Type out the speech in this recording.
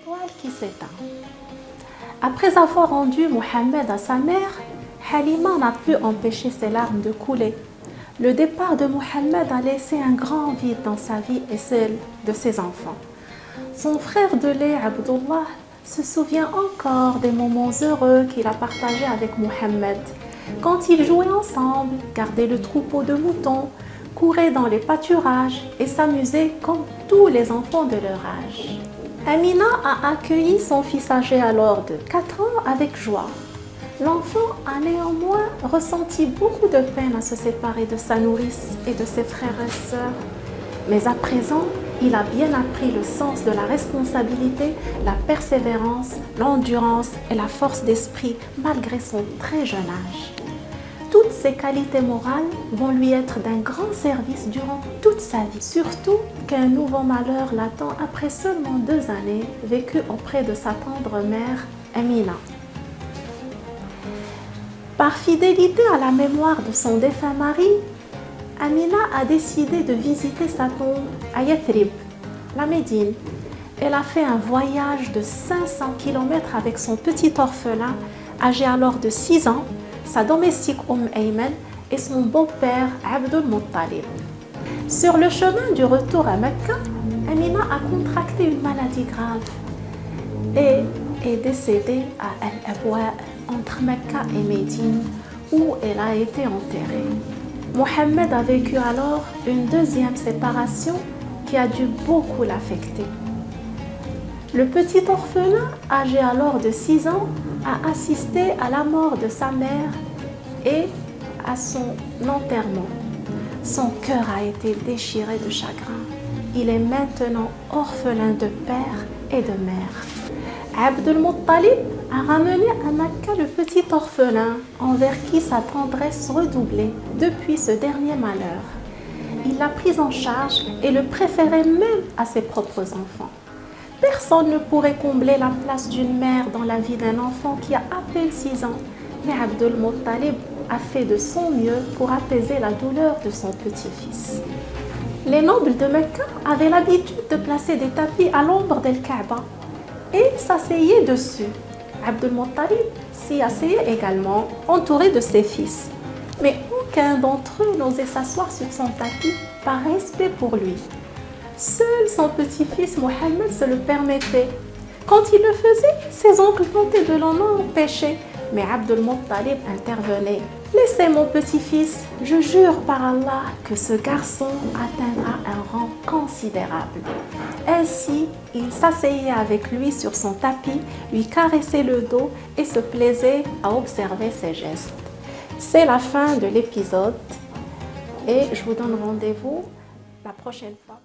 étoile qui s'éteint. Après avoir rendu Mohammed à sa mère, Halima n'a pu empêcher ses larmes de couler. Le départ de Mohammed a laissé un grand vide dans sa vie et celle de ses enfants. Son frère de lait, Abdullah, se souvient encore des moments heureux qu'il a partagés avec Mohammed. Quand ils jouaient ensemble, gardaient le troupeau de moutons, couraient dans les pâturages et s'amusaient comme tous les enfants de leur âge. Amina a accueilli son fils âgé alors de 4 ans avec joie. L'enfant a néanmoins ressenti beaucoup de peine à se séparer de sa nourrice et de ses frères et sœurs. Mais à présent, il a bien appris le sens de la responsabilité, la persévérance, l'endurance et la force d'esprit malgré son très jeune âge. Toutes ces qualités morales vont lui être d'un grand service durant toute sa vie, surtout qu'un nouveau malheur l'attend après seulement 2 années vécues auprès de sa tendre mère, Amina. Par fidélité à la mémoire de son défunt mari, Amina a décidé de visiter sa tombe à Yathrib, la Médine. Elle a fait un voyage de 500 km avec son petit orphelin, âgé alors de 6 ans, sa domestique Ayman et son beau-père Abdul Muttalib. Sur le chemin du retour à Mecca, Amina a contracté une maladie grave et est décédée à Al-Abwa entre Mecca et Médine où elle a été enterrée. Mohammed a vécu alors une deuxième séparation qui a dû beaucoup l'affecter. Le petit orphelin, âgé alors de 6 ans, a assisté à la mort de sa mère et à son enterrement. Son cœur a été déchiré de chagrin. Il est maintenant orphelin de père et de mère. Abdul Muttalib a ramené à Mecca le petit orphelin envers qui sa tendresse redoublait depuis ce dernier malheur. Il l'a pris en charge et le préférait même à ses propres enfants. Personne ne pourrait combler la place d'une mère dans la vie d'un enfant qui a à peine 6 ans, mais Abdul Muttalib a fait de son mieux pour apaiser la douleur de son petit-fils. Les nobles de Mecca avaient l'habitude de placer des tapis à l'ombre d'Al-Kaaba et s'asseyaient dessus. Abdul Muttalib s'y asseyait également, entouré de ses fils. Mais aucun d'entre eux n'osait s'asseoir sur son tapis par respect pour lui. Seul son petit-fils Mohammed se le permettait. Quand il le faisait, ses oncles tentaient de l'en empêcher, mais Abdul Muttalib intervenait. « Laissez mon petit-fils, je jure par Allah que ce garçon atteindra un rang considérable. » Ainsi, il s'asseyait avec lui sur son tapis, lui caressait le dos et se plaisait à observer ses gestes. C'est la fin de l'épisode et je vous donne rendez-vous la prochaine fois.